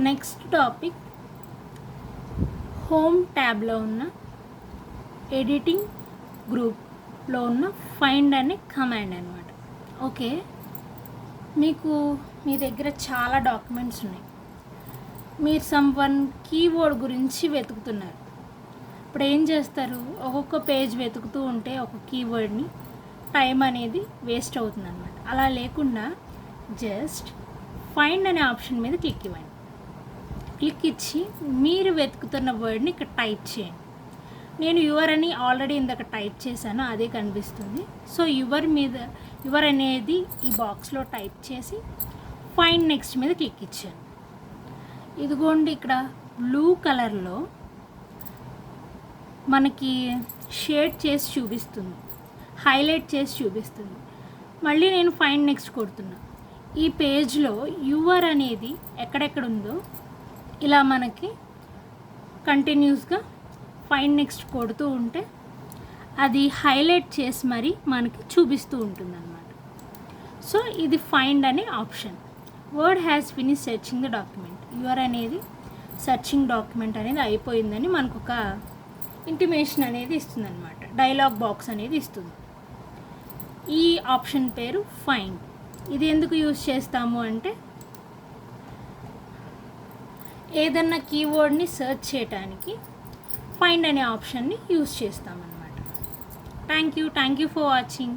Next topic home ట్యాబ్లో ఉన్న editing గ్రూప్లో ఉన్న ఫైండ్ అనే కమాండ్ అనమాట. ఓకే, మీకు మీ దగ్గర చాలా డాక్యుమెంట్స్ ఉన్నాయి. మీరు సమ్వన్ కీవర్డ్ గురించి వెతుకుతున్నారు. ఇప్పుడు ఏం చేస్తారు, ఒక్కొక్క పేజ్ వెతుకుతూ ఉంటే ఒక కీవర్డ్ని టైం అనేది వేస్ట్ అవుతుంది అనమాట. అలా లేకుండా జస్ట్ ఫైండ్ అనే ఆప్షన్ మీద క్లిక్ ఇవ్వండి. క్లిక్ ఇచ్చి మీరు వెతుకుతున్న వర్డ్ని ఇక్కడ టైప్ చేయండి. నేను యువర్ అని ఆల్రెడీ ఇందాక టైప్ చేశాను, అదే కనిపిస్తుంది. సో యువర్ అనేది ఈ బాక్స్లో టైప్ చేసి ఫైండ్ నెక్స్ట్ మీద క్లిక్ ఇచ్చాను. ఇదిగోండి, ఇక్కడ బ్లూ కలర్లో మనకి షేడ్ చేసి చూపిస్తుంది, హైలైట్ చేసి చూపిస్తుంది. మళ్ళీ నేను ఫైండ్ నెక్స్ట్ కొడుతున్నా. ఈ పేజ్లో యువర్ అనేది ఎక్కడెక్కడ ఉందో ఇలా మనకి కంటిన్యూస్గా ఫైండ్ నెక్స్ట్ కొడుతూ ఉంటే అది హైలైట్ చేసి మరి మనకి చూపిస్తూ ఉంటుంది అన్నమాట. సో ఇది ఫైండ్ అనే option. Word has finish searching the document. Your అనేది సెర్చింగ్ డాక్యుమెంట్ అనేది అయిపోయిందని మనకు ఒక ఇంటిమేషన్ అనేది ఇస్తుంది అనమాట. డైలాగ్ బాక్స్ అనేది ఇస్తుంది. ఈ ఆప్షన్ పేరు ఫైండ్. ఇది ఎందుకు యూజ్ చేస్తాము అంటే ఏదన్నా కీవర్డ్ని సెర్చ్ చేయడానికి ఫైండ్ అనే ఆప్షన్ని యూజ్ చేస్తామన్నమాట. Thank you for watching.